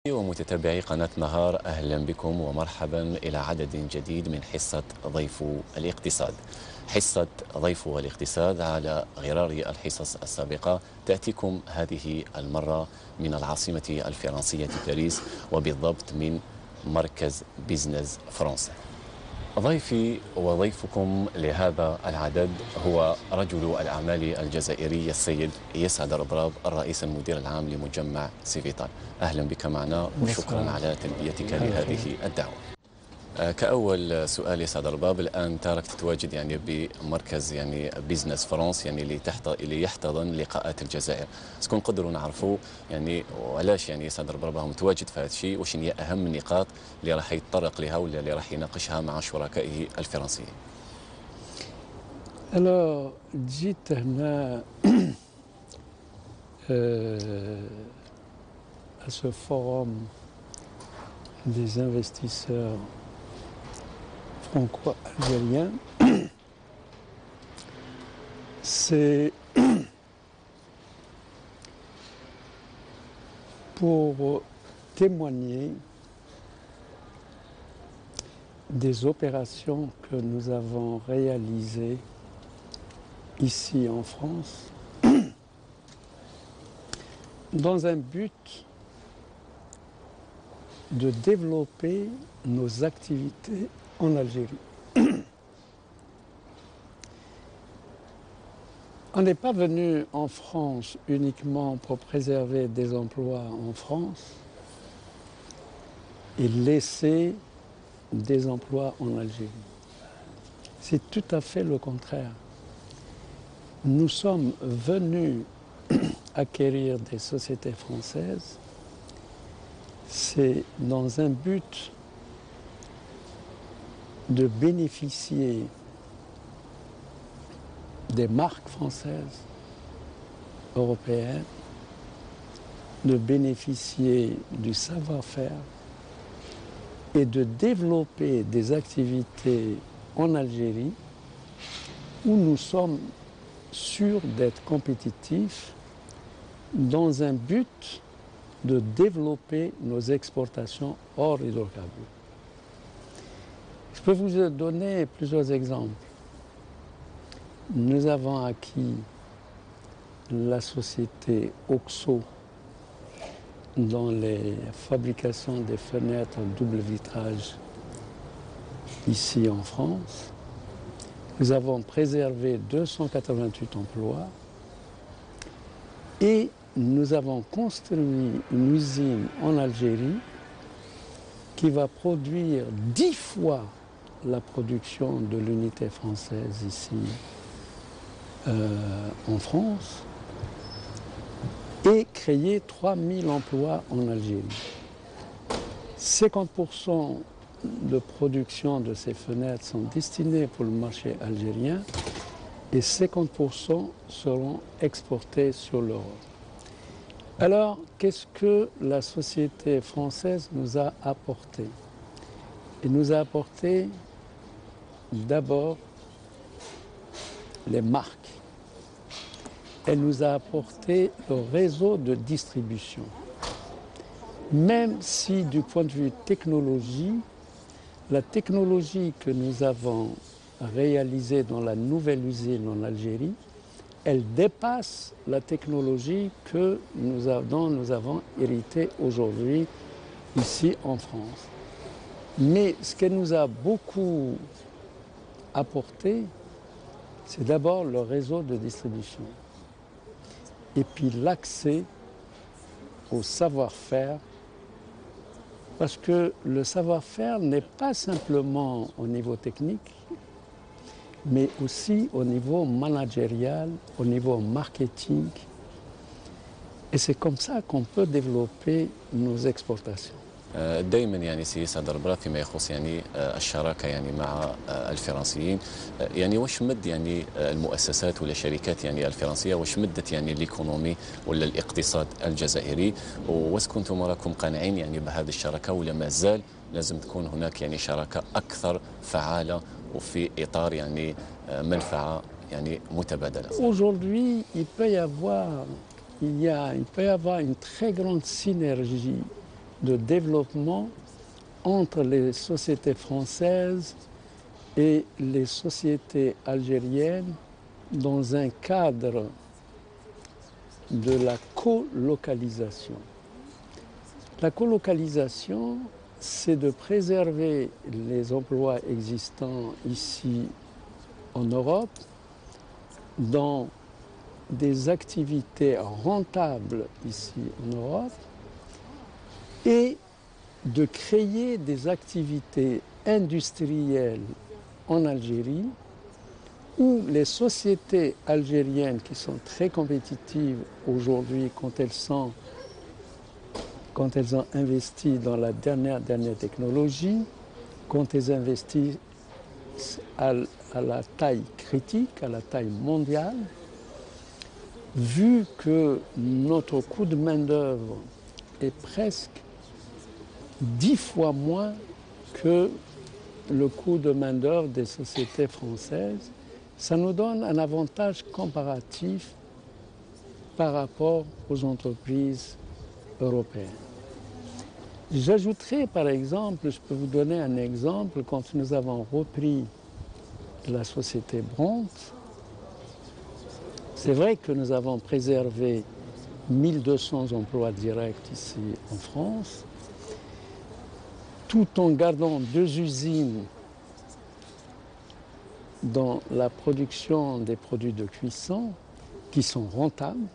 ومتتبعي قناة نهار، أهلا بكم ومرحبا إلى عدد جديد من حصة ضيف الاقتصاد. حصة ضيف الاقتصاد على غرار الحصص السابقة تأتيكم هذه المرة من العاصمة الفرنسية باريس، وبالضبط من مركز بيزنس فرنسا. ضيفي وضيفكم لهذا العدد هو رجل الأعمال الجزائري السيد يسعد ربراب، الرئيس المدير العام لمجمع سيفيتال. أهلا بك معنا وشكرا على تلبيتك لهذه الدعوة. كأول سؤال يسعد رباب، الآن تارك تتواجد بمركز بيزنس فرنس اللي يحتضن لقاءات الجزائر. سكون نقدروا نعرفوا وعلاش يسعد رباب متواجد في هذا الشيء، واش هي أهم النقاط اللي راح يتطرق لها ولا اللي راح يناقشها مع شركائه الفرنسيين. Alors, جيت هنا à ce forum des investisseurs franco-algériens, c'est pour témoigner des opérations que nous avons réalisées ici en France dans un but de développer nos activités en Algérie. On n'est pas venu en France uniquement pour préserver des emplois en France et laisser des emplois en Algérie. C'est tout à fait le contraire. Nous sommes venus acquérir des sociétés françaises. C'est dans un but de bénéficier des marques françaises, européennes, de bénéficier du savoir-faire et de développer des activités en Algérie où nous sommes sûrs d'être compétitifs dans un but de développer nos exportations hors hydrocarbures. Je peux vous donner plusieurs exemples. Nous avons acquis la société Oxo dans les fabrications des fenêtres double vitrage ici en France. Nous avons préservé 288 emplois et nous avons construit une usine en Algérie qui va produire 10 fois la production de l'unité française ici en France et créer 3000 emplois en Algérie. 50% de production de ces fenêtres sont destinées pour le marché algérien et 50% seront exportés sur l'Europe. Alors, qu'est-ce que la société française nous a apporté? Elle nous a apporté d'abord les marques. Elle nous a apporté le réseau de distribution. Même si du point de vue technologie, la technologie que nous avons réalisée dans la nouvelle usine en Algérie, elle dépasse la technologie dont nous avons hérité aujourd'hui ici en France. Mais ce qu'elle nous a beaucoup apporté, c'est d'abord le réseau de distribution et puis l'accès au savoir-faire, parce que le savoir-faire n'est pas simplement au niveau technique, mais aussi au niveau managérial, au niveau marketing. Et c'est comme ça qu'on peut développer nos exportations. دائما سي يسعد ربراب فيما يخص الشراكه مع الفرنسيين، واش مد المؤسسات ولا الشركات الفرنسيه، واش مدت الايكونومي ولا الاقتصاد الجزائري، واش كنتم راكم قانعين بهذه الشراكه ولا مازال لازم تكون هناك شراكه اكثر فعاله وفي اطار منفعه متبادله؟ Aujourd'hui, il peut y avoir une très grande synergie de développement entre les sociétés françaises et les sociétés algériennes dans un cadre de la colocalisation. La colocalisation, c'est de préserver les emplois existants ici en Europe dans des activités rentables ici en Europe et de créer des activités industrielles en Algérie où les sociétés algériennes qui sont très compétitives aujourd'hui quand elles ont investi dans la dernière technologie, quand elles investissent à la taille critique, à la taille mondiale, vu que notre coût de main-d'œuvre est presque 10 fois moins que le coût de main-d'œuvre des sociétés françaises, ça nous donne un avantage comparatif par rapport aux entreprises européennes. J'ajouterai par exemple, je peux vous donner un exemple, quand nous avons repris la société Brandt, c'est vrai que nous avons préservé 1200 emplois directs ici en France, tout en gardant 2 usines dans la production des produits de cuisson qui sont rentables.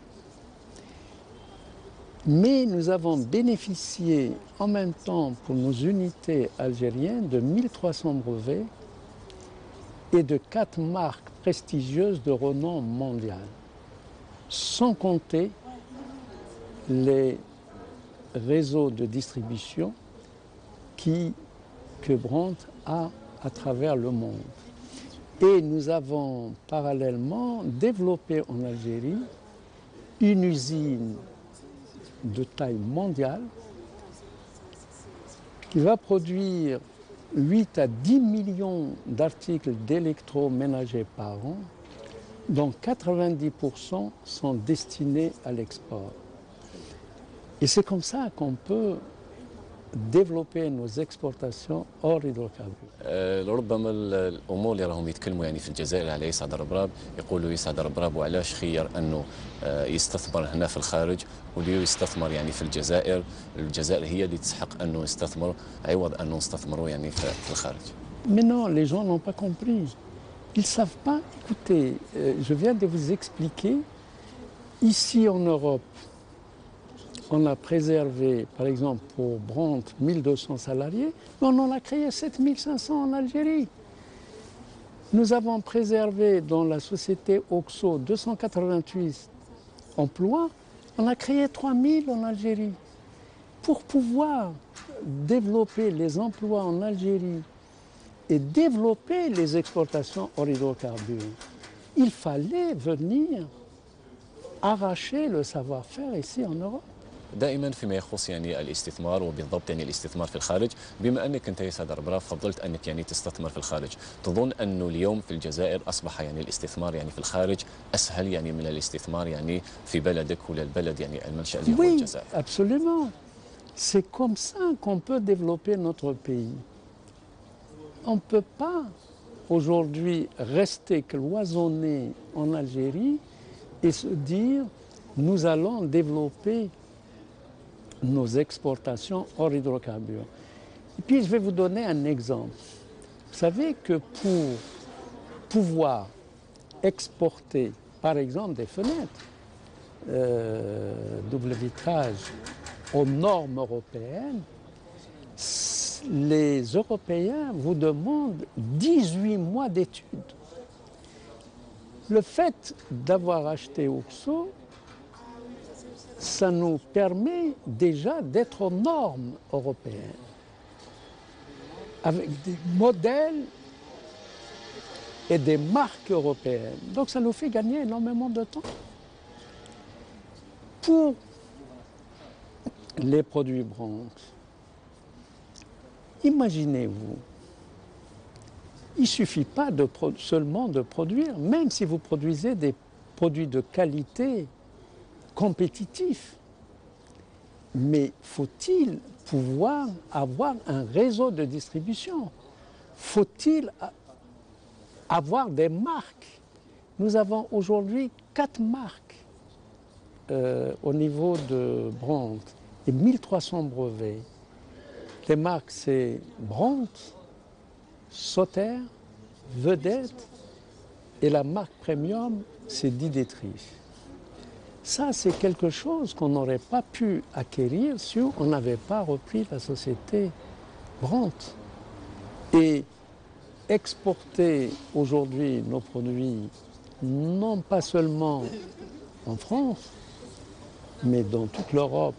Mais nous avons bénéficié en même temps pour nos unités algériennes de 1300 brevets et de 4 marques prestigieuses de renom mondial, sans compter les réseaux de distribution que Brandt a à travers le monde. Et nous avons parallèlement développé en Algérie une usine de taille mondiale qui va produire 8 à 10 millions d'articles d'électroménager par an, dont 90% sont destinés à l'export. Et c'est comme ça qu'on peut développer nos exportations hors hydrocarbures. لربما الامور اللي راهم يتكلموا يعني في الجزائر على يسعد ربراب، يقولوا يسعد ربراب وعلاش خير انه يستثمر هنا في الخارج وليو يستثمر يعني في الجزائر. الجزائر هي اللي تسحق انه يستثمر عوض انه نستثمروا يعني في الخارج. Mais non, les gens n'ont pas compris. Ils ne savent pas. Écoutez, je viens de vous expliquer, ici en Europe, on a préservé, par exemple, pour Brandt, 1200 salariés, mais on en a créé 7500 en Algérie. Nous avons préservé dans la société Oxo 288 emplois, on a créé 3000 en Algérie. Pour pouvoir développer les emplois en Algérie et développer les exportations hors hydrocarbures, il fallait venir arracher le savoir-faire ici en Europe. دائما فيما يخص يعني الاستثمار وبالضبط يعني الاستثمار في الخارج، بما انك انت يا سعد ربراب فضلت انك يعني تستثمر في الخارج، تظن انه اليوم في الجزائر اصبح يعني الاستثمار يعني في الخارج اسهل يعني من الاستثمار يعني في بلدك ولا البلد يعني المنشأ اللي هو الجزائر؟ Oui, absolument. C'est comme ça qu'on peut développer notre pays. On ne peut pas aujourd'hui rester cloisonné en Algérie et se dire nous allons développer nos exportations hors hydrocarbures. Et puis je vais vous donner un exemple. Vous savez que pour pouvoir exporter par exemple des fenêtres, double vitrage aux normes européennes, les Européens vous demandent 18 mois d'études. Le fait d'avoir acheté Oxo, ça nous permet déjà d'être aux normes européennes, avec des modèles et des marques européennes. Donc ça nous fait gagner énormément de temps. Pour les produits Brandt, imaginez-vous, il ne suffit pas seulement de produire, même si vous produisez des produits de qualité compétitifs, Mais faut-il pouvoir avoir un réseau de distribution? Faut-il avoir des marques? Nous avons aujourd'hui 4 marques au niveau de Brandt et 1300 brevets. Les marques, c'est Brandt, Sauter, Vedette, et la marque premium, c'est Didétrich. Ça, c'est quelque chose qu'on n'aurait pas pu acquérir si on n'avait pas repris la société Brandt. Et exporter aujourd'hui nos produits, non pas seulement en France, mais dans toute l'Europe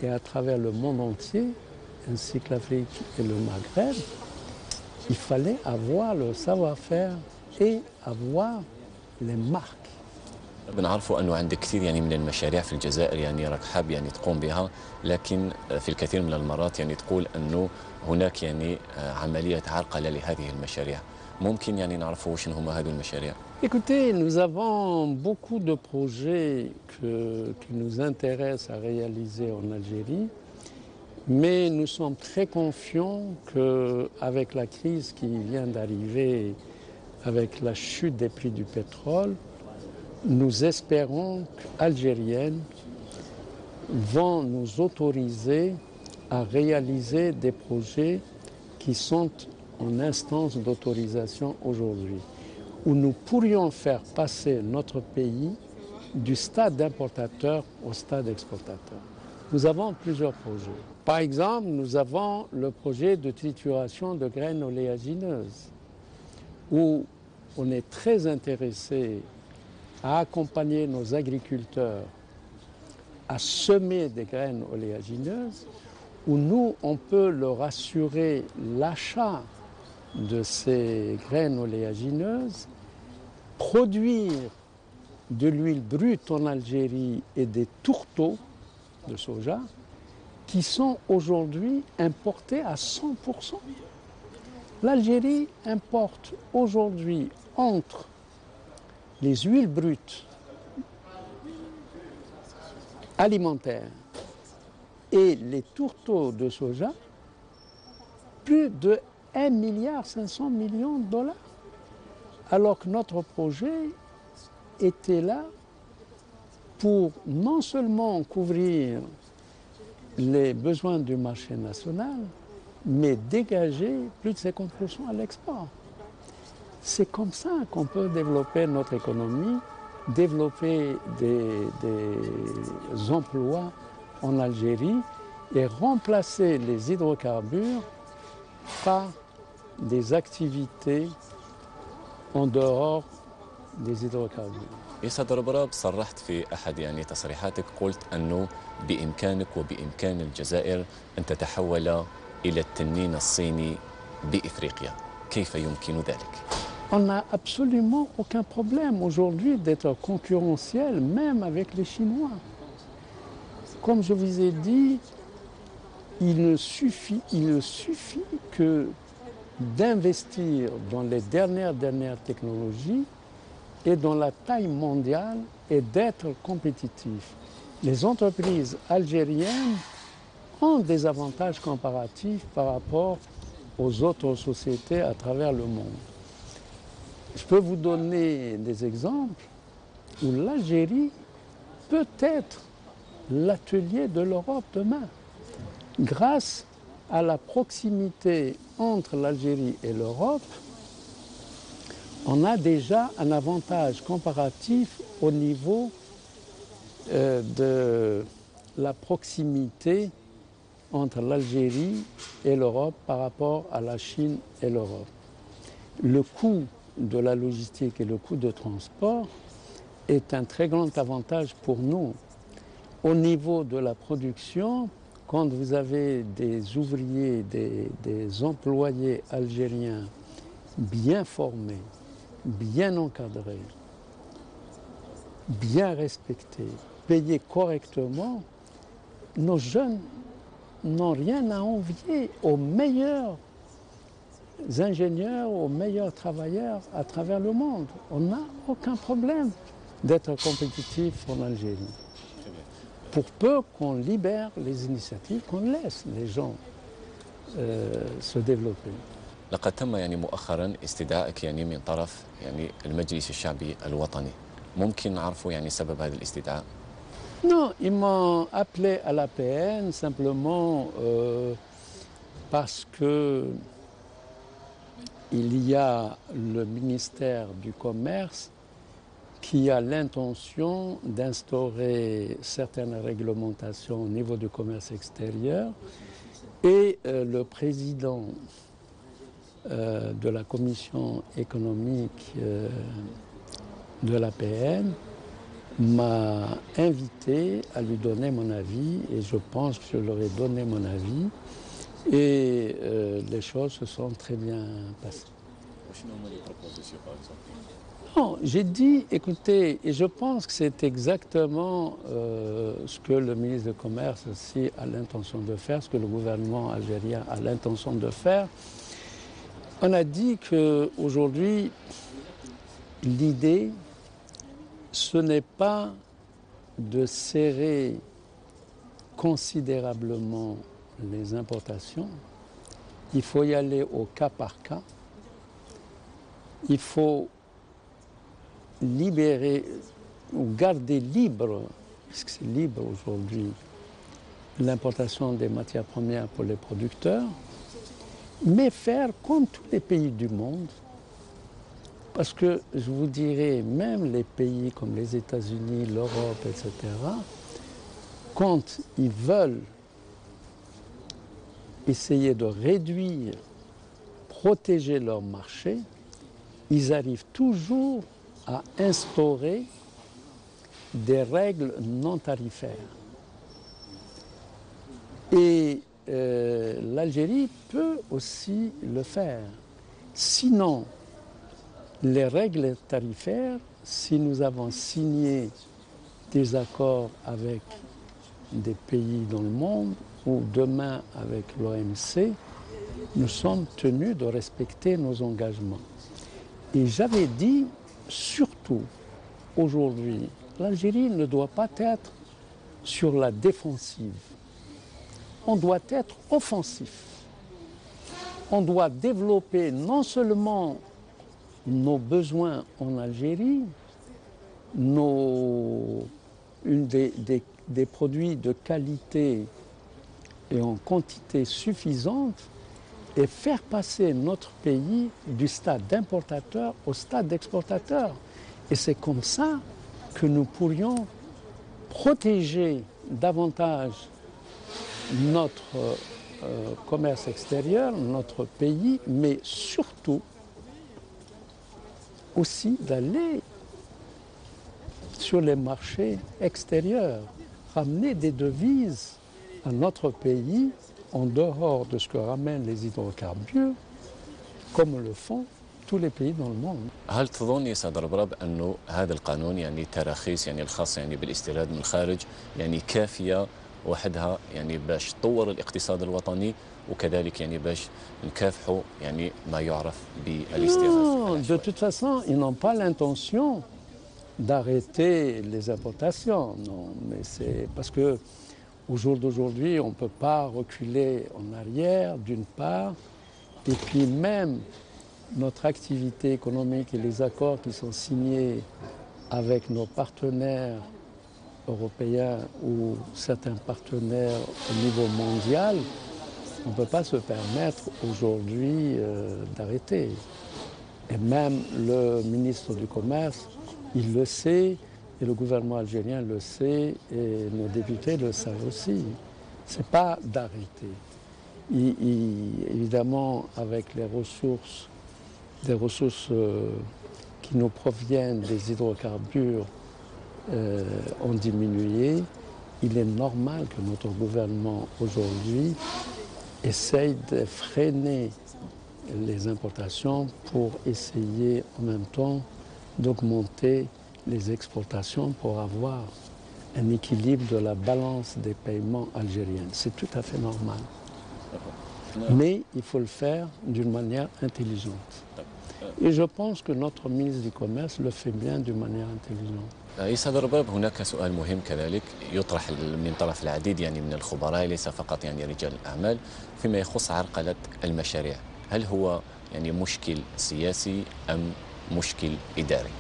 et à travers le monde entier, ainsi que l'Afrique et le Maghreb, il fallait avoir le savoir-faire et avoir les marques. بنعرفوا أنه عندك كثير يعني من المشاريع في الجزائر يعني راك حاب يعني تقوم بها، لكن في الكثير من المرات يعني تقول أنه هناك يعني عملية عرقلة لهذه المشاريع. ممكن يعني نعرفوا وش هما هذه المشاريع؟ Écoutez, nous avons beaucoup de projets qui nous intéressent à réaliser en Algérie, mais nous sommes très confiants qu'avec la crise qui vient d'arriver, avec la chute des prix du pétrole, nous espérons qu'Algériennes vont nous autoriser à réaliser des projets qui sont en instance d'autorisation aujourd'hui, où nous pourrions faire passer notre pays du stade d'importateur au stade exportateur. Nous avons plusieurs projets. Par exemple, nous avons le projet de trituration de graines oléagineuses, où on est très intéressé à accompagner nos agriculteurs à semer des graines oléagineuses, où nous, on peut leur assurer l'achat de ces graines oléagineuses, produire de l'huile brute en Algérie et des tourteaux de soja qui sont aujourd'hui importés à 100%. L'Algérie importe aujourd'hui entre les huiles brutes alimentaires et les tourteaux de soja plus de 1,5 milliard de dollars. Alors que notre projet était là pour non seulement couvrir les besoins du marché national, mais dégager plus de 50% à l'export. C'est comme ça qu'on peut développer notre économie, développer des emplois en Algérie et remplacer les hydrocarbures par des activités en dehors des hydrocarbures. إيسا دربراب صرحت في أحد يعني تصريحاتك، قلت أنه بإمكانك وبإمكان الجزائر أن تتحول إلى التنين الصيني بإفريقيا. كيف يمكن ذلك؟ On n'a absolument aucun problème aujourd'hui d'être concurrentiel, même avec les Chinois. Comme je vous ai dit, il suffit que d'investir dans les dernières technologies et dans la taille mondiale et d'être compétitif. Les entreprises algériennes ont des avantages comparatifs par rapport aux autres sociétés à travers le monde. Je peux vous donner des exemples où l'Algérie peut être l'atelier de l'Europe demain. Grâce à la proximité entre l'Algérie et l'Europe, on a déjà un avantage comparatif au niveau de la proximité entre l'Algérie et l'Europe par rapport à la Chine et l'Europe. Le coût de la logistique et le coût de transport est un très grand avantage pour nous. Au niveau de la production, quand vous avez des ouvriers, des employés algériens bien formés, bien encadrés, bien respectés, payés correctement, nos jeunes n'ont rien à envier aux meilleurs ingénieurs, aux meilleurs travailleurs à travers le monde. On n'a aucun problème d'être compétitif en Algérie. pour peu qu'on libère les initiatives, qu'on laisse les gens se développer. لقد تم يعني مؤخرا استدعائك يعني من طرف يعني المجلس الشعبي الوطني، ممكن نعرفوا يعني سبب هذا الاستدعاء؟ Non, ils m'ont appelé à l'APN simplement parce que il y a le ministère du Commerce qui a l'intention d'instaurer certaines réglementations au niveau du commerce extérieur et le président de la commission économique de l'APN m'a invité à lui donner mon avis et je pense que je leur ai donné mon avis et les choses se sont très bien passées. Non, j'ai dit, écoutez, et je pense que c'est exactement ce que le ministre du Commerce aussi a l'intention de faire, ce que le gouvernement algérien a l'intention de faire. On a dit qu'aujourd'hui, l'idée, ce n'est pas de serrer considérablement les importations. Il faut y aller au cas par cas. Il faut libérer ou garder libre, puisque c'est libre aujourd'hui, l'importation des matières premières pour les producteurs, mais faire comme tous les pays du monde. Parce que je vous dirais, même les pays comme les États-Unis, l'Europe, etc., quand ils veulent essayer de réduire, protéger leur marché, ils arrivent toujours à instaurer des règles non tarifaires. Et l'Algérie peut aussi le faire. Sinon, les règles tarifaires, si nous avons signé des accords avec des pays dans le monde ou demain avec l'OMC, nous sommes tenus de respecter nos engagements. Et j'avais dit, surtout aujourd'hui, l'Algérie ne doit pas être sur la défensive. On doit être offensif. On doit développer non seulement nos besoins en Algérie, des produits de qualité et en quantité suffisante, et faire passer notre pays du stade d'importateur au stade d'exportateur. Et c'est comme ça que nous pourrions protéger davantage notre commerce extérieur, notre pays, mais surtout aussi d'aller sur les marchés extérieurs, ramener des devises à notre pays en dehors de ce que ramènent les hydrocarbures, comme le font tous les pays dans le monde. هل تظن يا سيد ربرب أنه هذا القانون يعني التراخيص يعني الخاصة يعني بالاستيراد من الخارج يعني كافية وحدها يعني باش تطور الاقتصاد الوطني وكذلك يعني باش نكافحوا يعني ما يعرف بالاستيراد؟ De toute façon, ils n'ont pas l'intention d'arrêter les importations. Non, mais c'est parce que au jour d'aujourd'hui, on ne peut pas reculer en arrière, d'une part, et puis même notre activité économique et les accords qui sont signés avec nos partenaires européens ou certains partenaires au niveau mondial, on ne peut pas se permettre aujourd'hui d'arrêter. Et même le ministre du Commerce, il le sait, et le gouvernement algérien le sait, et nos députés le savent aussi. Ce n'est pas d'arrêter. Évidemment, avec les ressources, des ressources qui nous proviennent des hydrocarbures ont diminué, il est normal que notre gouvernement aujourd'hui essaye de freiner les importations pour essayer en même temps d'augmenter les exportations pour avoir un équilibre de la balance des paiements algériens. C'est tout à fait normal. Mais il faut le faire d'une manière intelligente. Et je pense que notre ministre du Commerce le fait bien d'une manière intelligente. يسعد الرباب، هناك سؤال مهم كذلك يطرح من طرف العديد يعني من الخبراء، ليس فقط يعني رجال الأعمال، فيما يخص عرقلة المشاريع. هل هو يعني مشكل سياسي أم مشكل إداري؟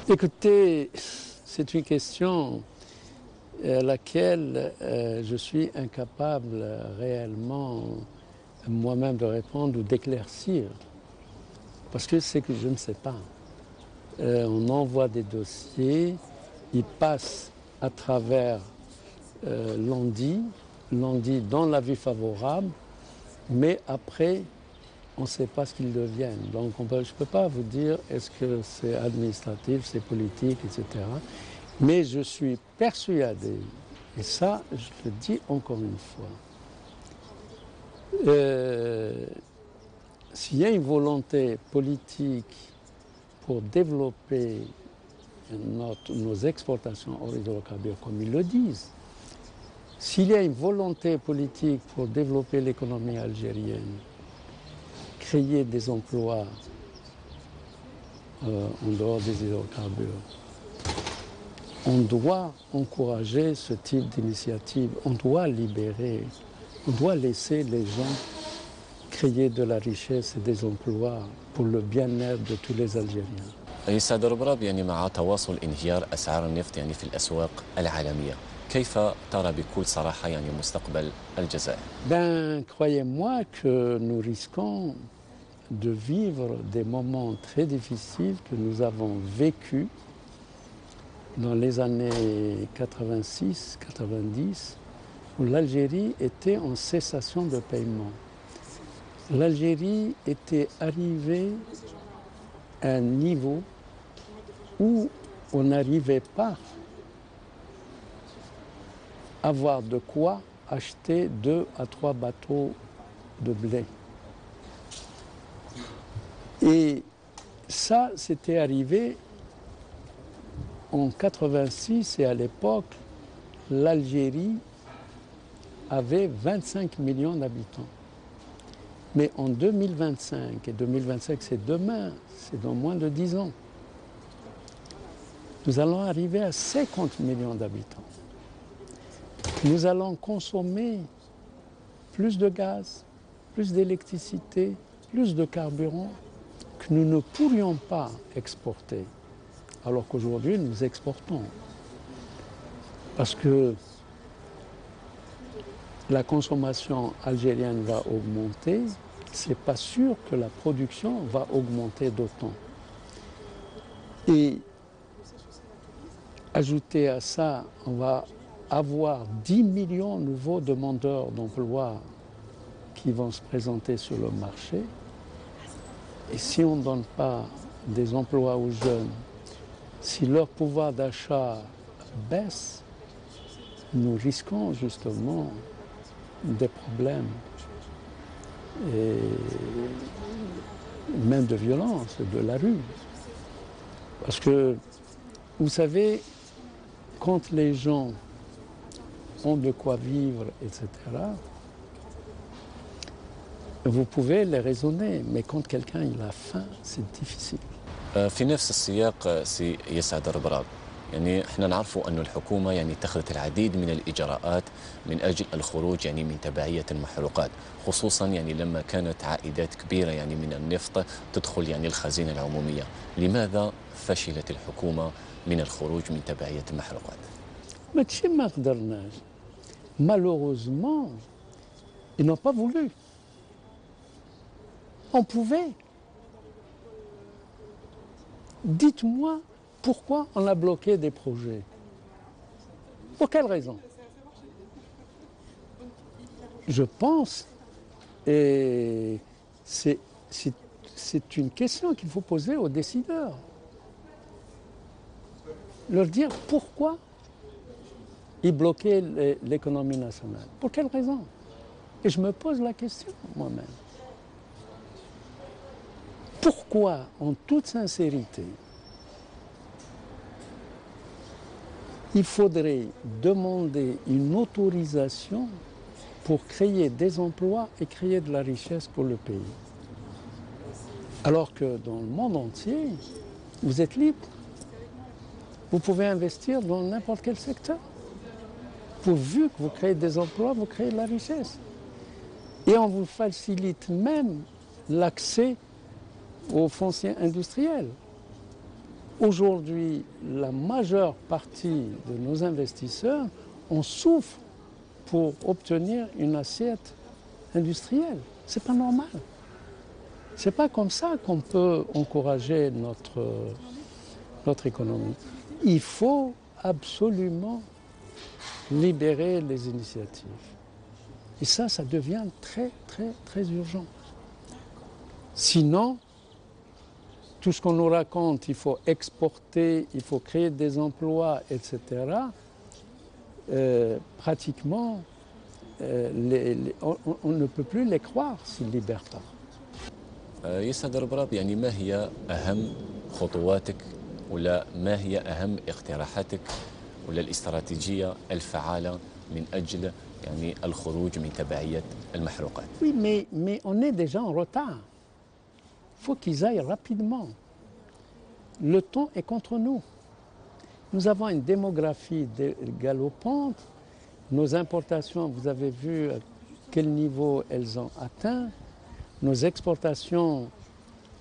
Écoutez, c'est une question à laquelle je suis incapable réellement moi-même de répondre ou d'éclaircir, parce que c'est que je ne sais pas. On envoie des dossiers, ils passent à travers l'ONDI dans l'avis favorable, mais après, on ne sait pas ce qu'ils deviennent. Donc je ne peux pas vous dire est-ce que c'est administratif, c'est politique, etc. Mais je suis persuadé, et ça je le dis encore une fois, s'il y a une volonté politique pour développer nos exportations hors hydrocarbures, comme ils le disent, s'il y a une volonté politique pour développer l'économie algérienne, créer des emplois en dehors des hydrocarbures, on doit encourager ce type d'initiative, on doit libérer, on doit laisser les gens créer de la richesse et des emplois pour le bien-être de tous les Algériens. يسعد الرباب، يعني مع تواصل انهيار أسعار النفط يعني في الأسواق العالمية، كيف ترى بكل صراحة يعني مستقبل الجزائر؟ Croyez-moi que nous risquons de vivre des moments très difficiles que nous avons vécus dans les années 86-90, où l'Algérie était en cessation de paiement. L'Algérie était arrivée à un niveau où on n'arrivait pas à avoir de quoi acheter 2 à 3 bateaux de blé. Et ça, c'était arrivé en 86, et à l'époque, l'Algérie avait 25 millions d'habitants. Mais en 2025, et 2025 c'est demain, c'est dans moins de 10 ans, nous allons arriver à 50 millions d'habitants. Nous allons consommer plus de gaz, plus d'électricité, plus de carburant que nous ne pourrions pas exporter, alors qu'aujourd'hui nous exportons. Parce que la consommation algérienne va augmenter, c'est pas sûr que la production va augmenter d'autant. Et ajouter à ça, on va avoir 10 millions de nouveaux demandeurs d'emploi qui vont se présenter sur le marché. Et si on ne donne pas des emplois aux jeunes, si leur pouvoir d'achat baisse, nous risquons justement des problèmes et même de violence, de la rue. Parce que, vous savez, quand les gens ont de quoi vivre, etc., vous pouvez les raisonner, mais quand quelqu'un il a faim, c'est difficile. في نفس السياق سي يسعد الربراب، يعني احنا نعرف أن الحكومة يعني اتخذت العديد من الإجراءات من أجل الخروج يعني من تبعية المحروقات، خصوصا يعني لما كانت عائدات كبيرة يعني من النفط تدخل يعني الخزينة العمومية. لماذا فشلت الحكومة من الخروج من تبعية المحروقات؟ ماشي ما قدرناش. Malheureusement, ils n'ont pas voulu. On pouvait. Dites-moi pourquoi on a bloqué des projets. Pour quelle raison? Je pense, et c'est une question qu'il faut poser aux décideurs. Leur dire pourquoi ils bloquaient l'économie nationale. Pour quelle raison? Et je me pose la question moi-même. Pourquoi, en toute sincérité, il faudrait demander une autorisation pour créer des emplois et créer de la richesse pour le pays? Alors que dans le monde entier, vous êtes libre. vous pouvez investir dans n'importe quel secteur. Pourvu que vous créez des emplois, vous créez de la richesse. Et on vous facilite même l'accès aux fonciers industriels. Aujourd'hui, la majeure partie de nos investisseurs en souffrent pour obtenir une assiette industrielle. Ce n'est pas normal. Ce n'est pas comme ça qu'on peut encourager notre économie. Il faut absolument libérer les initiatives. Et ça devient très, très, très urgent. Sinon, tout ce qu'on nous raconte, il faut exporter, il faut créer des emplois, etc., pratiquement, on ne peut plus les croire s'ils ne libèrent pas. يسعد البراب، يعني ما هي أهم خطواتك ولا ما هي أهم اقتراحاتك ولا الاستراتيجية الفعالة من أجل يعني الخروج من تبعية المحروقات؟ Oui, mais on est déjà en retard. Il faut qu'ils aillent rapidement. Le temps est contre nous. Nous avons une démographie galopante. Nos importations, vous avez vu à quel niveau elles ont atteint. Nos exportations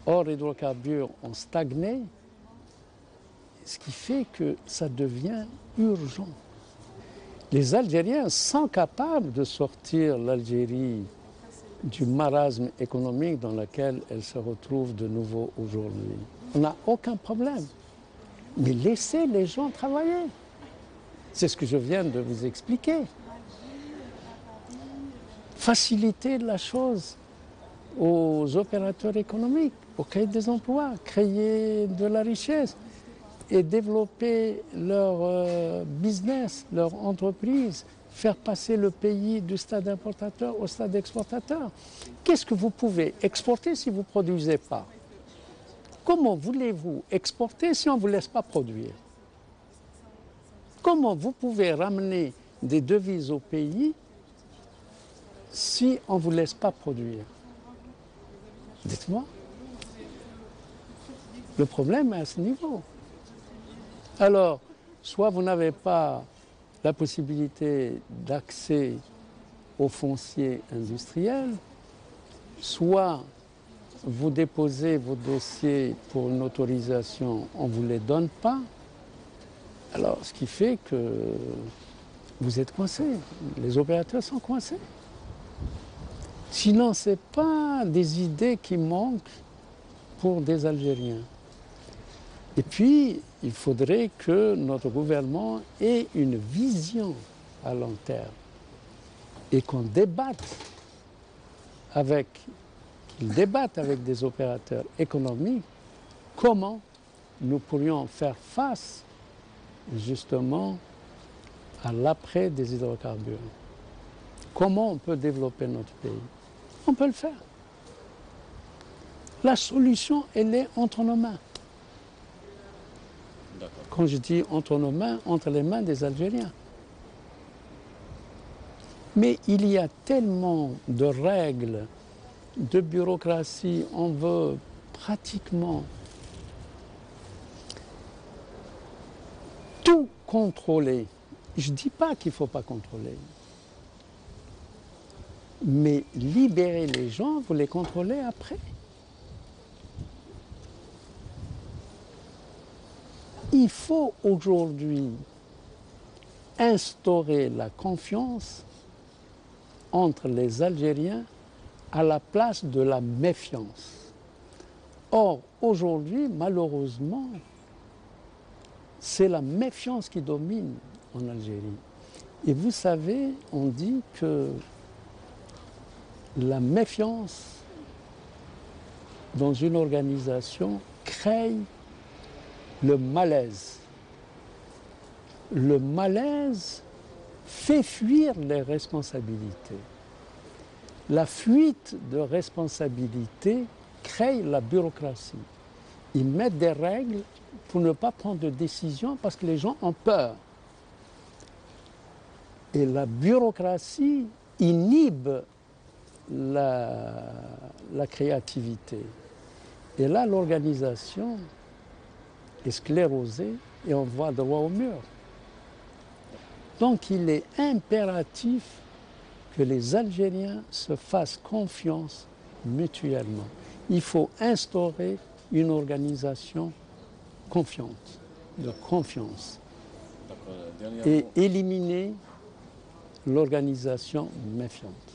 hors hydrocarbures ont stagné. Ce qui fait que ça devient urgent. Les Algériens sont capables de sortir l'Algérie du marasme économique dans lequel elle se retrouve de nouveau aujourd'hui. On n'a aucun problème. Mais laissez les gens travailler. C'est ce que je viens de vous expliquer. Faciliter la chose aux opérateurs économiques pour créer des emplois, créer de la richesse et développer leur business, leur entreprise, faire passer le pays du stade importateur au stade exportateur. Qu'est-ce que vous pouvez exporter si vous ne produisez pas? Comment voulez-vous exporter si on ne vous laisse pas produire? Comment vous pouvez ramener des devises au pays si on ne vous laisse pas produire? Dites-moi. Le problème est à ce niveau. Alors, soit vous n'avez pas la possibilité d'accès aux fonciers industriels, soit vous déposez vos dossiers pour une autorisation, on ne vous les donne pas. Alors, ce qui fait que vous êtes coincés, les opérateurs sont coincés. Sinon, ce n'est pas des idées qui manquent pour des Algériens. Et puis, il faudrait que notre gouvernement ait une vision à long terme et qu'on débatte qu'ils débattent avec des opérateurs économiques comment nous pourrions faire face justement à l'après des hydrocarbures. Comment on peut développer notre pays? On peut le faire. La solution, elle est entre nos mains. Quand je dis entre nos mains, entre les mains des Algériens. Mais il y a tellement de règles, de bureaucratie, on veut pratiquement tout contrôler. Je ne dis pas qu'il ne faut pas contrôler. Mais libérer les gens, vous les contrôlez après. Il faut aujourd'hui instaurer la confiance entre les Algériens à la place de la méfiance. Or, aujourd'hui, malheureusement, c'est la méfiance qui domine en Algérie. Et vous savez, on dit que la méfiance dans une organisation crée le malaise. Le malaise fait fuir les responsabilités. La fuite de responsabilité crée la bureaucratie. Ils mettent des règles pour ne pas prendre de décision parce que les gens ont peur. Et la bureaucratie inhibe la créativité. Et là, l'organisation est sclérosée et on voit droit au mur. Donc il est impératif que les Algériens se fassent confiance mutuellement. Il faut instaurer une organisation confiante, de confiance, et éliminer l'organisation méfiante.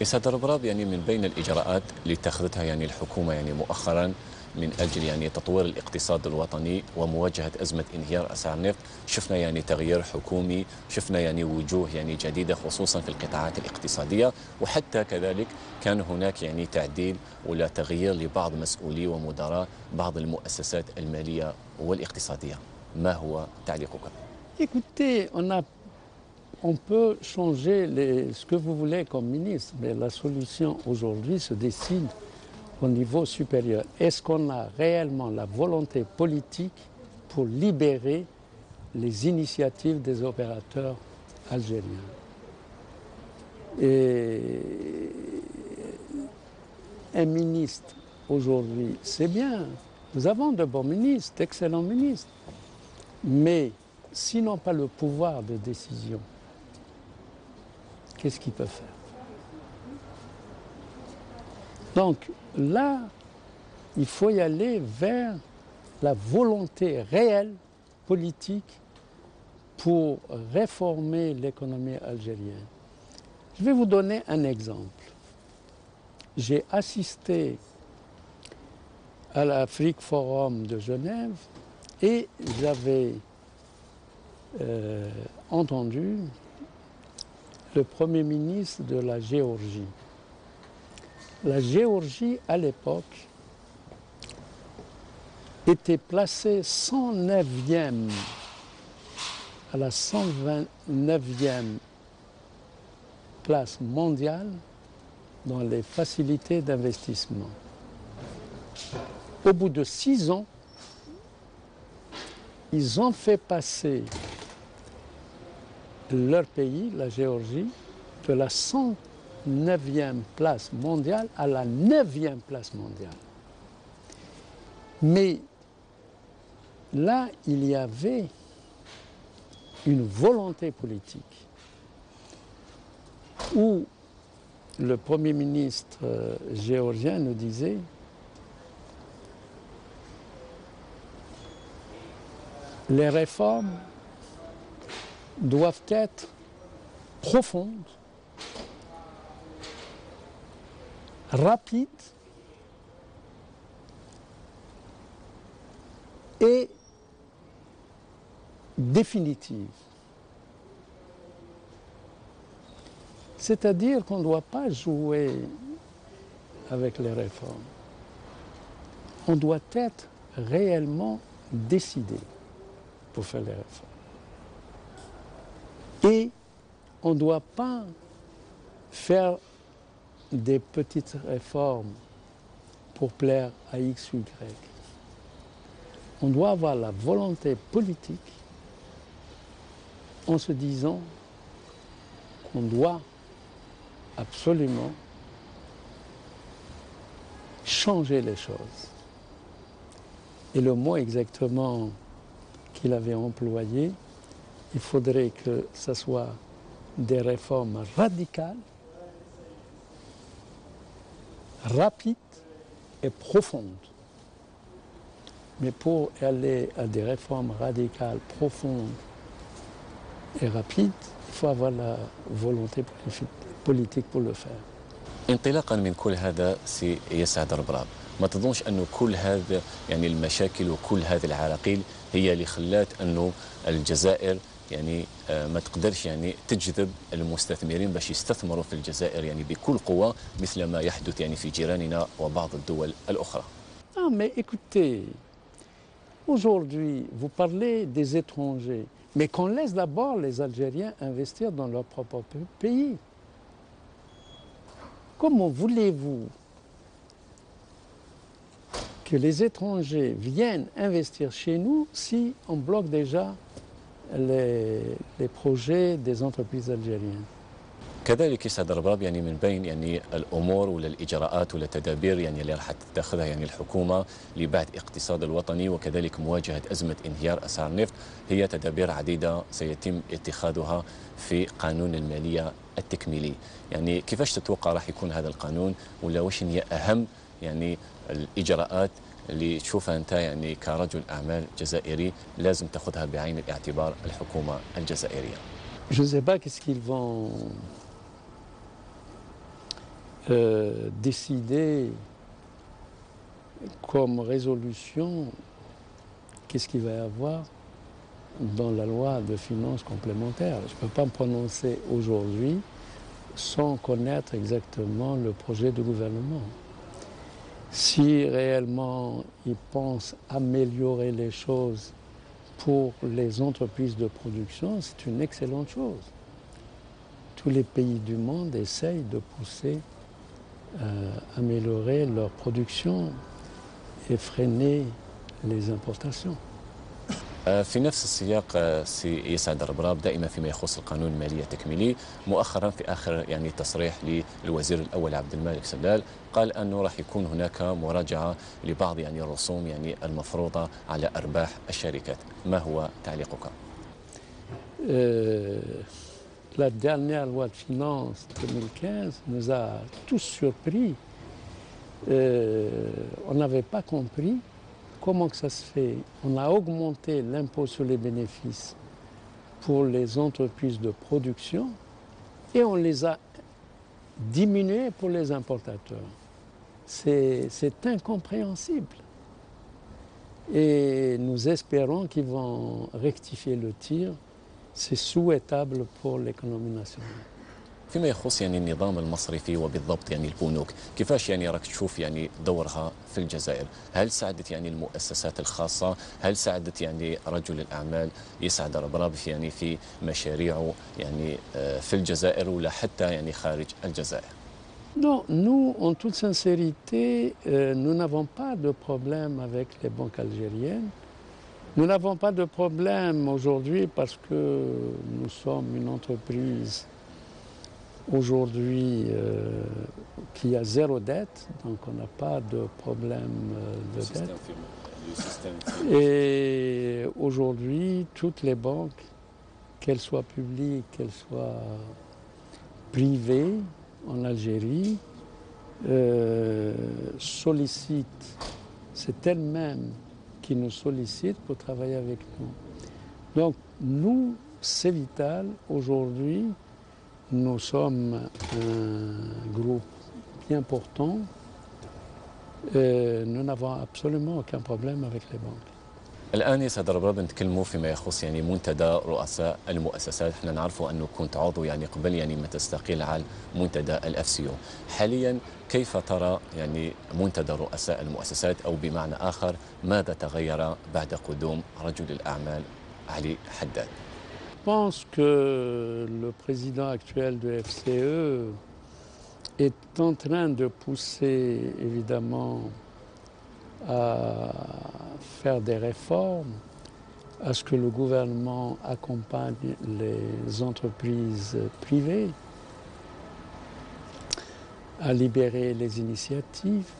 إسعاد ربراب يعني من بين الإجراءات اللي اتخذتها يعني الحكومة يعني مؤخرا من أجل يعني تطوير الاقتصاد الوطني ومواجهة أزمة انهيار أسعار النفط، شفنا يعني تغيير حكومي، شفنا يعني وجوه يعني جديدة خصوصا في القطاعات الاقتصادية، وحتى كذلك كان هناك يعني تعديل ولا تغيير لبعض مسؤولي ومدراء بعض المؤسسات المالية والاقتصادية. ما هو تعليقك؟ Écoutez, on peut changer ce que vous voulez comme ministre, mais la solution aujourd'hui se décide au niveau supérieur. Est-ce qu'on a réellement la volonté politique pour libérer les initiatives des opérateurs algériens? Et un ministre aujourd'hui, c'est bien. Nous avons de bons ministres, d'excellents ministres. Mais s'ils n'ont pas le pouvoir de décision, qu'est-ce qu'ils peuvent faire? Donc là, il faut y aller vers la volonté réelle politique pour réformer l'économie algérienne. Je vais vous donner un exemple. J'ai assisté à l'Afrique Forum de Genève et j'avais entendu le Premier ministre de la Géorgie. La Géorgie, à l'époque, était placée 109e, à la 129e place mondiale dans les facilités d'investissement. Au bout de 6 ans, ils ont fait passer leur pays, la Géorgie, de la 109e place mondiale à la 9e place mondiale. Mais là, il y avait une volonté politique où le Premier ministre géorgien nous disait les réformes doivent être profondes, rapides et définitives. C'est-à-dire qu'on ne doit pas jouer avec les réformes. On doit être réellement décidé pour faire les réformes. Et on ne doit pas faire des petites réformes pour plaire à X ou Y. On doit avoir la volonté politique en se disant qu'on doit absolument changer les choses. Et le mot exactement qu'il avait employé, il faudrait que ce soit des réformes radicales, rapides et profondes. Mais pour aller à des réformes radicales, profondes et rapides, il faut avoir la volonté politique pour le faire. انطلاقا من كل هذا سي يسعد ربراب، ما تظنش أنه كل هذا يعني المشاكل وكل هذه العراقيل هي اللي خلات أنه الجزائر يعني ما تقدرش يعني تجذب المستثمرين باش يستثمروا في الجزائر يعني بكل قوة مثل ما يحدث يعني في جيراننا وبعض الدول الأخرى؟ Ah, mais écoutez, aujourd'hui, vous parlez des étrangers, mais qu'on laisse d'abord les Algériens investir dans leur propre pays. Comment voulez-vous que les étrangers viennent investir chez nous si on bloque déjà les projets des entreprises algériennes? كذلك يسعد رباب يعني من بين يعني الامور ولا الاجراءات ولا التدابير يعني اللي راح تتخذها يعني الحكومه لبعد الاقتصاد الوطني وكذلك مواجهه ازمه انهيار اسعار النفط، هي تدابير عديده سيتم اتخاذها في قانون الماليه التكميلي. يعني كيفاش تتوقع راح يكون هذا القانون ولا وش هي اهم يعني الاجراءات اللي تشوفها انت يعني كرجل اعمال جزائري لازم تاخذها بعين الاعتبار الحكومه الجزائريه؟ Je ne sais pas qu'est-ce qu'ils vont décider comme résolution, qu'est-ce qu'il va y avoir dans la loi de finances complémentaires. Je ne peux pas me prononcer aujourd'hui sans connaître exactement le projet du gouvernement. Si réellement ils pensent améliorer les choses pour les entreprises de production, c'est une excellente chose. Tous les pays du monde essayent de pousser améliorer leur production et freiner les importations. في نفس السياق سي يسعد ربراب دائما فيما يخص القانون المالية التكميلي، مؤخرا في آخر يعني تصريح للوزير الأول عبد المالك سلال قال أنه راح يكون هناك مراجعة لبعض يعني الرسوم يعني المفروضة على أرباح الشركات. ما هو تعليقك؟ La dernière loi de finances 2015 nous a tous surpris. On n'avait pas compris comment que ça se fait. On a augmenté l'impôt sur les bénéfices pour les entreprises de production et on les a diminués pour les importateurs. C'est incompréhensible. Et nous espérons qu'ils vont rectifier le tir. C'est souhaitable pour l'économie nationale. فيما يخص يعني النظام المصرفي وبالضبط يعني البنوك، كيفاش يعني راك تشوف يعني دورها في الجزائر؟ هل ساعدت يعني المؤسسات الخاصة؟ هل ساعدت يعني رجل الأعمال يسعد ربراب يعني في مشاريعه يعني في الجزائر ولا حتى يعني خارج الجزائر؟ Non, nous, en toute sincérité, nous n'avons pas de problème avec les banques algériennes. Nous n'avons pas de problème aujourd'hui parce que nous sommes une entreprise aujourd'hui qui a zéro dette, donc on n'a pas de problème de dette. Et aujourd'hui, toutes les banques, qu'elles soient publiques, qu'elles soient privées en Algérie, sollicitent, c'est elles-mêmes qui nous sollicitent pour travailler avec nous. Donc nous, c'est vital. Aujourd'hui, nous sommes un groupe bien important. Nous n'avons absolument aucun problème avec les banques. الآن يا سيد ربراب نتكلموا فيما يخص يعني منتدى رؤساء المؤسسات، احنا نعرفوا أنه كنت عضو يعني قبل يعني ما تستقيل على منتدى الFCO. حاليا كيف ترى يعني منتدى رؤساء المؤسسات أو بمعنى آخر ماذا تغير بعد قدوم رجل الأعمال علي حداد؟ Je pense que le président actuel de FCE est en train de pousser évidemment à faire des réformes, à ce que le gouvernement accompagne les entreprises privées, à libérer les initiatives,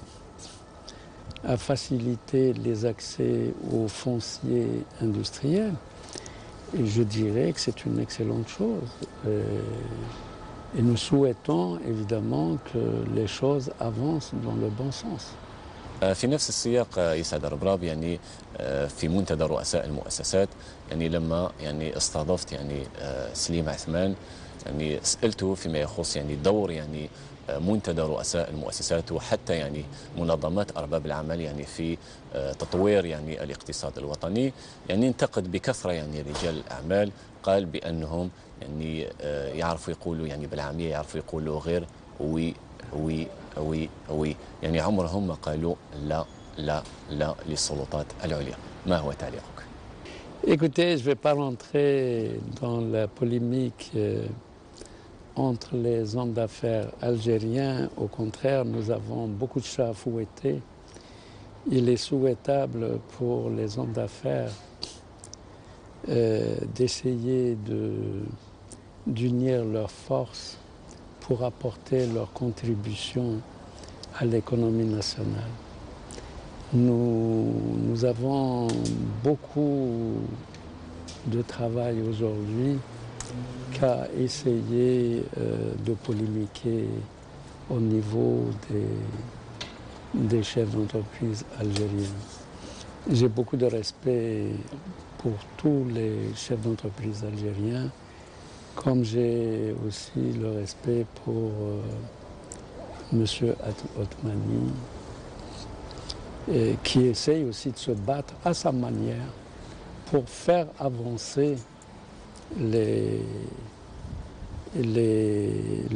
à faciliter les accès aux fonciers industriels. Et je dirais que c'est une excellente chose. Et nous souhaitons évidemment que les choses avancent dans le bon sens. في نفس السياق يسعد ربراب يعني في منتدى رؤساء المؤسسات يعني لما يعني استضفت يعني سليم عثمان يعني سألته فيما يخص يعني دور يعني منتدى رؤساء المؤسسات وحتى يعني منظمات أرباب العمل يعني في تطوير يعني الاقتصاد الوطني. يعني انتقد بكثرة يعني رجال الأعمال، قال بأنهم يعني يعرفوا يقولوا يعني بالعامية يعرفوا يقولوا غير وي وي وي وي، يعني عمرهم ما قالوا لا لا لا للسلطات العليا. ما هو تعليقك؟ Écoutez, je ne vais pas rentrer dans la polémique entre les hommes d'affaires algériens. Au contraire, nous avons beaucoup de chats à fouetter. Il est souhaitable pour les hommes d'affaires d'essayer d'unir leurs forces pour apporter leur contribution à l'économie nationale. Nous avons beaucoup de travail aujourd'hui qu'à essayer de polémiquer au niveau des chefs d'entreprise algériens. J'ai beaucoup de respect pour tous les chefs d'entreprise algériens, comme j'ai aussi le respect pour M. Othmani, qui essaye aussi de se battre à sa manière pour faire avancer le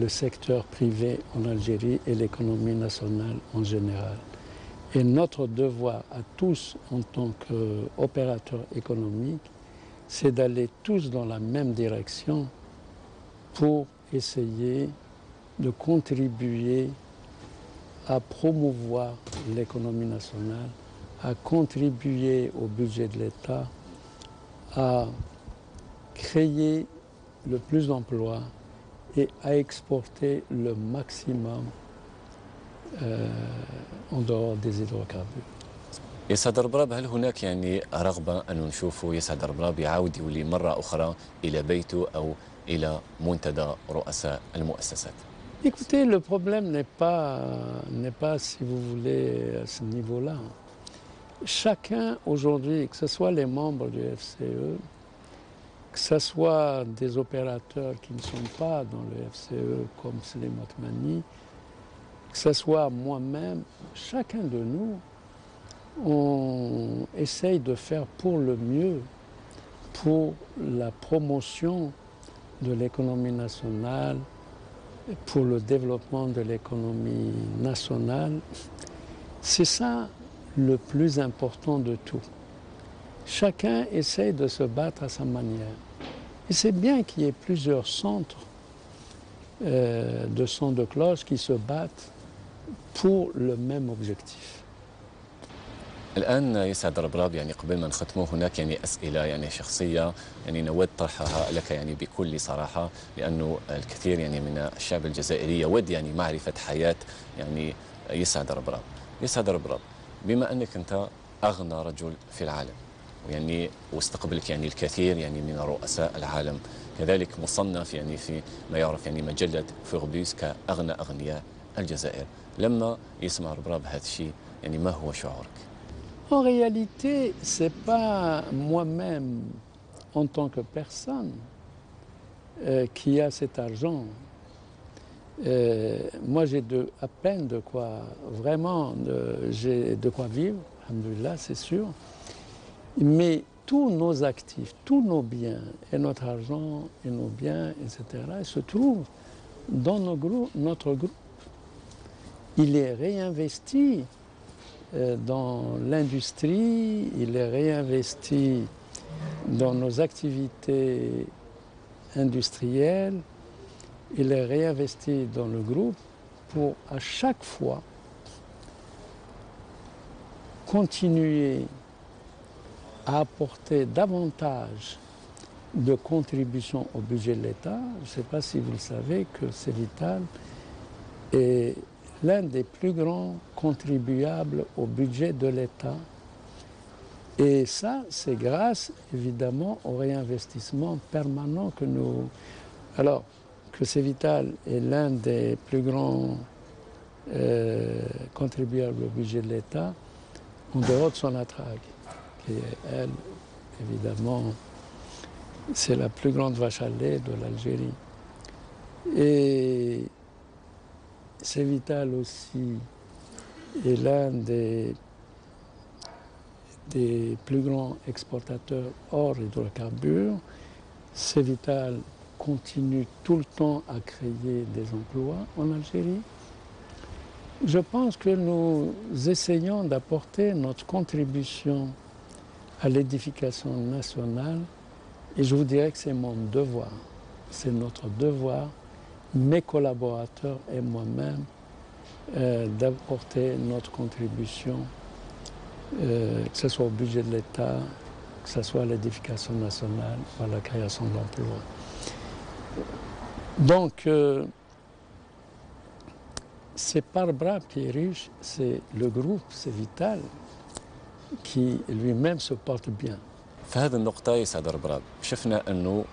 secteur privé en Algérie et l'économie nationale en général. Et notre devoir à tous en tant qu'opérateurs économiques, c'est d'aller tous dans la même direction pour essayer de contribuer à promouvoir l'économie nationale, à contribuer au budget de l'État, à créer le plus d'emplois et à exporter le maximum en dehors des hydrocarbures. يسعد ربراب، هل هناك يعني رغبة أن نشوفه يسعد ربراب يعود يولي مرة أخرى إلى بيته أو إلى منتدى رؤساء المؤسسات؟ Écoutez, le problème n'est pas, si vous voulez, à ce niveau-là. Chacun aujourd'hui, que ce soit les membres du FCE, que ce soit des opérateurs qui ne sont pas dans le FCE comme Slim Othmani, que ce soit moi-même, chacun de nous, on essaye de faire pour le mieux, pour la promotion de l'économie nationale, pour le développement de l'économie nationale. C'est ça le plus important de tout. Chacun essaye de se battre à sa manière. Et c'est bien qu'il y ait plusieurs centres de sons de cloche qui se battent pour le même objectif. الآن يسعد ربراب، يعني قبل ما نختمه هناك يعني أسئلة يعني شخصية يعني نود طرحها لك يعني بكل صراحة، لأنه الكثير يعني من الشعب الجزائري يود يعني معرفة حياة يعني يسعد ربراب. يسعد ربراب، بما أنك أنت أغنى رجل في العالم، يعني واستقبلك يعني الكثير يعني من رؤساء العالم، كذلك مصنف يعني في ما يعرف يعني مجلة فوربس كأغنى أغنياء الجزائر، لما يسمع ربراب هذا الشيء يعني ما هو شعورك؟ En réalité, ce n'est pas moi-même, en tant que personne, qui a cet argent. Moi, j'ai à peine de quoi, vraiment, j'ai de quoi vivre, alhamdoulilah, c'est sûr. Mais tous nos actifs, tous nos biens, et notre argent, et nos biens, etc., se trouvent dans notre groupe. Il est réinvesti dans l'industrie, il est réinvesti dans nos activités industrielles, il est réinvesti dans le groupe pour à chaque fois continuer à apporter davantage de contributions au budget de l'État. Je ne sais pas si vous le savez que Cevital est l'un des plus grands contribuables au budget de l'État. Et ça, c'est grâce, évidemment, au réinvestissement permanent que nous... Alors, que Cevital est l'un des plus grands contribuables au budget de l'État, en dehors de son Sonatrach, qui est, elle, évidemment, c'est la plus grande vache à lait de l'Algérie. Et Cevital aussi est l'un des plus grands exportateurs hors hydrocarbures. Cevital continue tout le temps à créer des emplois en Algérie. Je pense que nous essayons d'apporter notre contribution à l'édification nationale et je vous dirais que c'est mon devoir, c'est notre devoir, mes collaborateurs et moi-même, d'apporter notre contribution, que ce soit au budget de l'État, que ce soit à l'édification nationale ou à la création d'emplois. Donc, c'est pas Brab qui est riche, c'est le groupe, c'est Vital, qui lui-même se porte bien. في هذه النقطة يا سعد ربراب شفنا أنه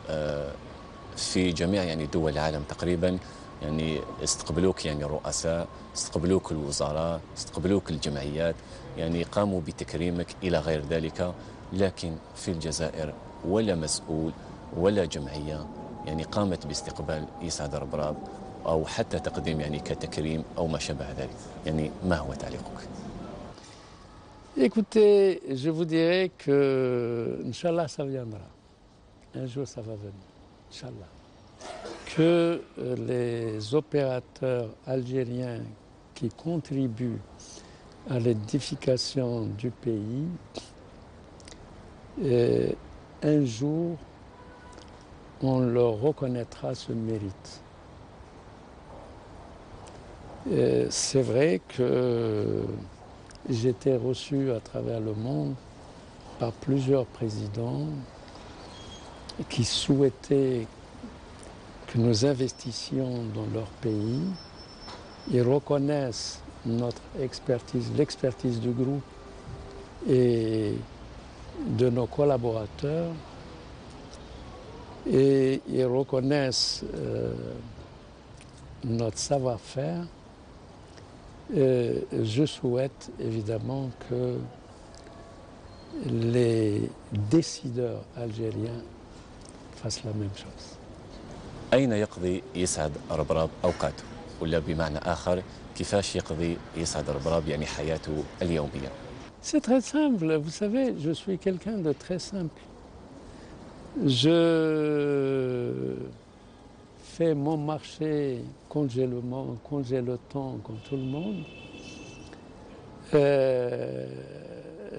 في جميع يعني دول العالم تقريبا يعني استقبلوك يعني الرؤساء، استقبلوك الوزراء، استقبلوك الجمعيات، يعني قاموا بتكريمك إلى غير ذلك، لكن في الجزائر ولا مسؤول ولا جمعية يعني قامت باستقبال يسعد ربراب أو حتى تقديم يعني كتكريم أو ما شابه ذلك. يعني ما هو تعليقك؟ Écoutez, je vous dirais que, Inch'Allah, ça viendra. Un jour, ça va venir. Inch'Allah. Que les opérateurs algériens qui contribuent à l'édification du pays, un jour, on leur reconnaîtra ce mérite. C'est vrai que j'ai été reçu à travers le monde par plusieurs présidents qui souhaitaient que nous investissions dans leur pays. Ils reconnaissent notre expertise, l'expertise du groupe et de nos collaborateurs. Et ils reconnaissent notre savoir-faire. Je souhaite évidemment que les décideurs algériens fassent la même chose. أين يقضي يسعد ربراب أوقاته؟ ولا بمعنى آخر كيفاش يقضي يسعد ربراب يعني حياته اليومية؟ C'est très simple, vous savez, je suis quelqu'un de très simple. Je fais mon marché quand j'ai le temps, comme tout le monde.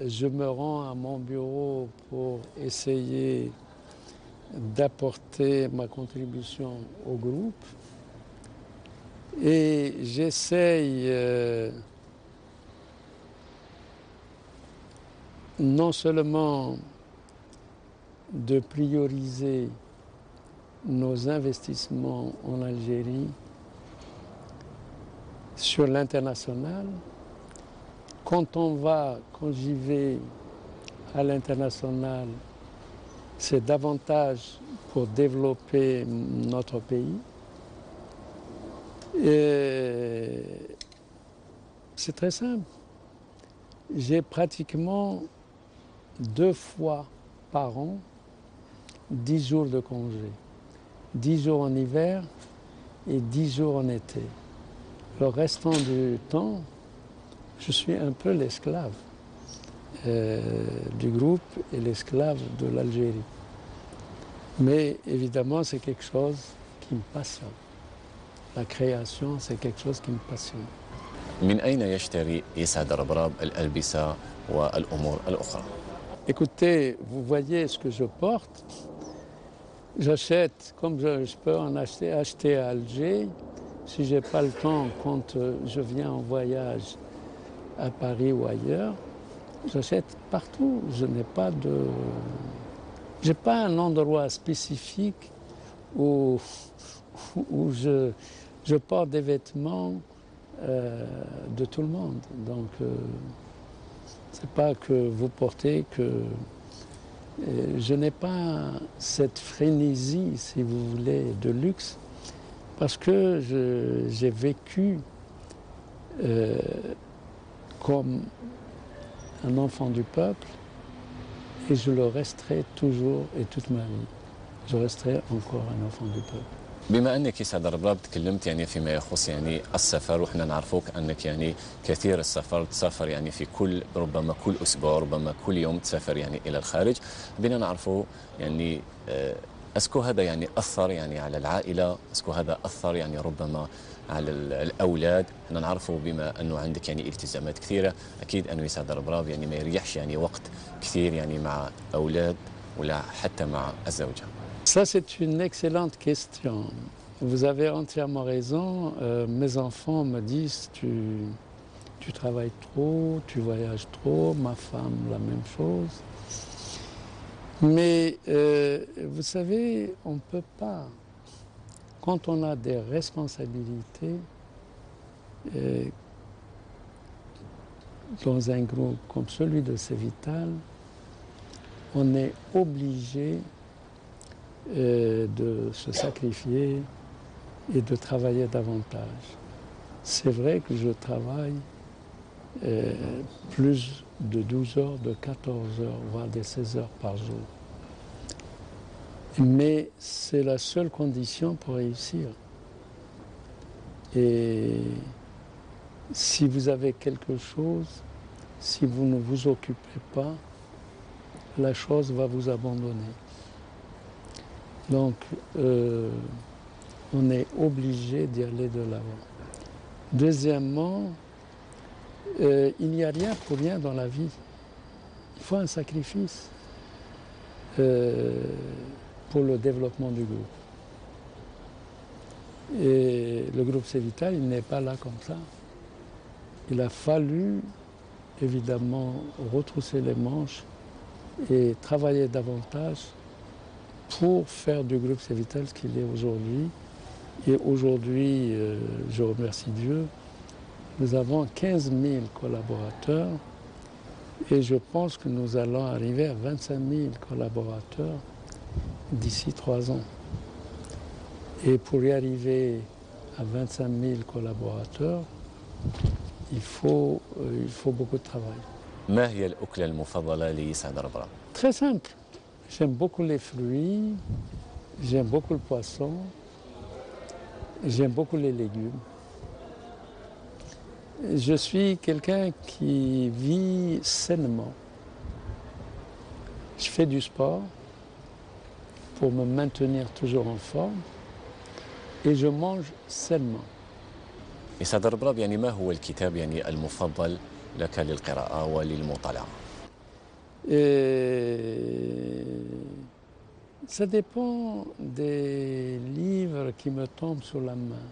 Je me rends à mon bureau pour essayer d'apporter ma contribution au groupe. Et j'essaye non seulement de prioriser nos investissements en Algérie sur l'international. Quand j'y vais à l'international, c'est davantage pour développer notre pays. Et c'est très simple. J'ai pratiquement 2 fois par an 10 jours de congé. 10 jours en hiver et 10 jours en été. Le restant du temps, je suis un peu l'esclave du groupe et l'esclave de l'Algérie. Mais évidemment, c'est quelque chose qui me passionne. La création, c'est quelque chose qui me passionne. من أين يشتري يسعد ربراب الألبسة والأمور الأخرى؟ Écoutez, vous voyez ce que je porte. J'achète, comme je peux en acheter à Alger. Si je n'ai pas le temps, quand je viens en voyage à Paris ou ailleurs, j'achète partout. Je n'ai pas un endroit spécifique où je porte des vêtements de tout le monde. Donc, c'est pas que vous portez que... je n'ai pas cette frénésie, si vous voulez, de luxe, parce que j'ai vécu comme un enfant du peuple et je le resterai toujours et toute ma vie. Je resterai encore un enfant du peuple. بما انك يسعد ربراب تكلمت يعني فيما يخص يعني السفر، وحنا نعرفوك انك يعني كثير السفر، تسافر يعني في ربما كل اسبوع، ربما كل يوم تسافر يعني الى الخارج. بنا نعرفوا يعني اسكو هذا يعني اثر يعني على العائله، اسكو هذا اثر يعني ربما على الاولاد. حنا نعرفوا بما انه عندك يعني التزامات كثيره، اكيد انه يسعد ربراب يعني ما يريحش يعني وقت كثير يعني مع اولاد ولا حتى مع الزوجه. Ça, c'est une excellente question. Vous avez entièrement raison. Mes enfants me disent tu travailles trop, tu voyages trop, ma femme la même chose. Mais vous savez, on ne peut pas. Quand on a des responsabilités, euh, dans un groupe comme celui de Cevital, on est obligé de se sacrifier et de travailler davantage. C'est vrai que je travaille plus de 12 heures, de 14 heures, voire des 16 heures par jour. Mais c'est la seule condition pour réussir. Et si vous avez quelque chose, si vous ne vous occupez pas, la chose va vous abandonner. Donc, on est obligé d'y aller de l'avant. Deuxièmement, il n'y a rien pour rien dans la vie. Il faut un sacrifice pour le développement du groupe. Et le groupe Cevital, il n'est pas là comme ça. Il a fallu, évidemment, retrousser les manches et travailler davantage pour faire du groupe Cevital ce qu'il est aujourd'hui. Et aujourd'hui, je remercie Dieu, nous avons 15 000 collaborateurs et je pense que nous allons arriver à 25 000 collaborateurs d'ici 3 ans. Et pour y arriver à 25 000 collaborateurs, il faut beaucoup de travail. ما هي الأكلة المفضلة لسعد ربرام؟ Très simple. J'aime beaucoup les fruits, j'aime beaucoup le poisson, j'aime beaucoup les légumes. Je suis quelqu'un qui vit sainement. Je fais du sport pour me maintenir toujours en forme et je mange sainement. سعد ربرام يعني ما هو الكتاب يعني المفضل لك للقراءة وللمطالعة؟ Ça dépend des livres qui me tombent sous la main.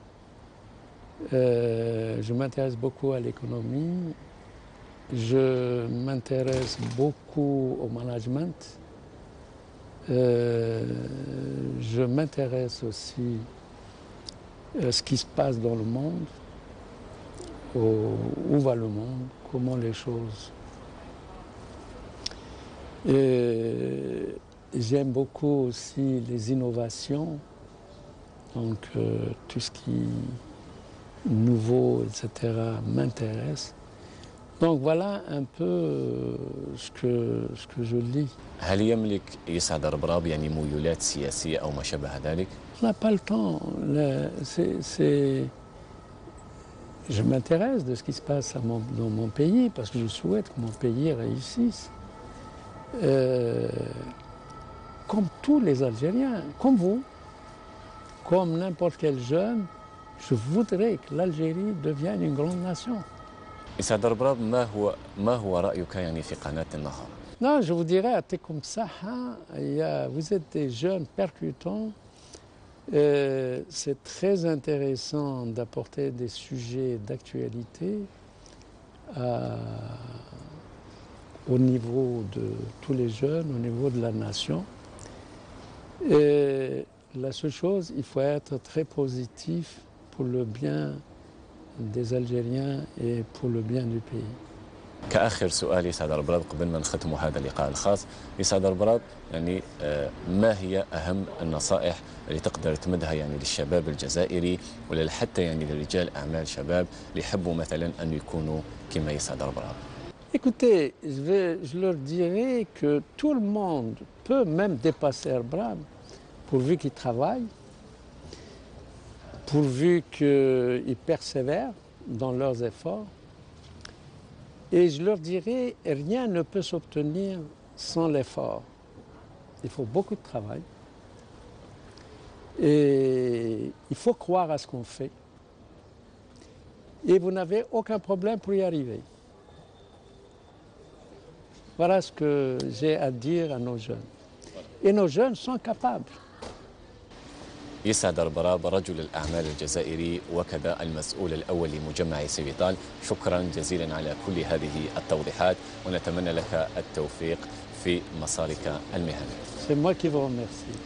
Je m'intéresse beaucoup à l'économie, je m'intéresse beaucoup au management, je m'intéresse aussi à ce qui se passe dans le monde, où va le monde, comment les choses. J'aime beaucoup aussi les innovations, donc tout ce qui est nouveau, etc. m'intéresse. Donc voilà un peu ce que je lis. هل يملك يسعد ربرام يعني ميولات سياسية أو ما شابه ذلك؟ On n'a pas le temps. Je m'intéresse de ce qui se passe dans mon pays parce que je souhaite que mon pays réussisse. Comme tous les Algériens, comme vous, comme n'importe quel jeune, je voudrais que l'Algérie devienne une grande nation. سعد ربرام ما هو رأيك يعني في قناة النهار؟ Non, je vous dirais à Tekoum Saha, vous êtes des jeunes percutants. C'est très intéressant d'apporter des sujets d'actualité au niveau de tous les jeunes, au niveau de la nation. Et la seule chose, il faut être très positif pour le bien des Algériens et pour le bien du pays. كآخر سؤال يسعد ربرام قبل ما نختم هذا اللقاء الخاص يسعد ربرام يعني ما هي أهم النصائح اللي تقدر تمدها يعني للشباب الجزائري ولا حتى يعني لرجال أعمال شباب اللي يحبوا مثلا أن يكونوا كما يسعد ربرام؟ Écoutez, je leur dirais que tout le monde peut même dépasser Herbram pourvu qu'il travaille, pourvu qu'ils persévèrent dans leurs efforts. Et je leur dirais, rien ne peut s'obtenir sans l'effort. Il faut beaucoup de travail. Et il faut croire à ce qu'on fait. Et vous n'avez aucun problème pour y arriver. Voilà ce que j'ai à dire à nos jeunes. Et nos jeunes sont capables. يسعد ربرام رجل الأعمال الجزائري وكذا المسؤول الأول لمجمع سيفيتال، شكرا جزيلا على كل هذه التوضيحات ونتمنى لك التوفيق في مسارك المهني. C'est moi qui vous remercie.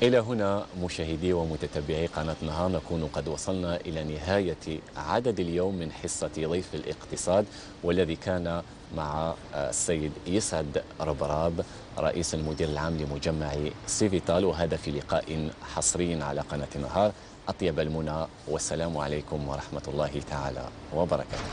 إلى هنا مشاهدي ومتتبعي قناة نهار نكون قد وصلنا إلى نهاية عدد اليوم من حصة ضيف الاقتصاد، والذي كان مع السيد يسعد ربراب رئيس المدير العام لمجمع سيفيتال، وهذا في لقاء حصري على قناة نهار. أطيب المنى والسلام عليكم ورحمة الله تعالى وبركاته.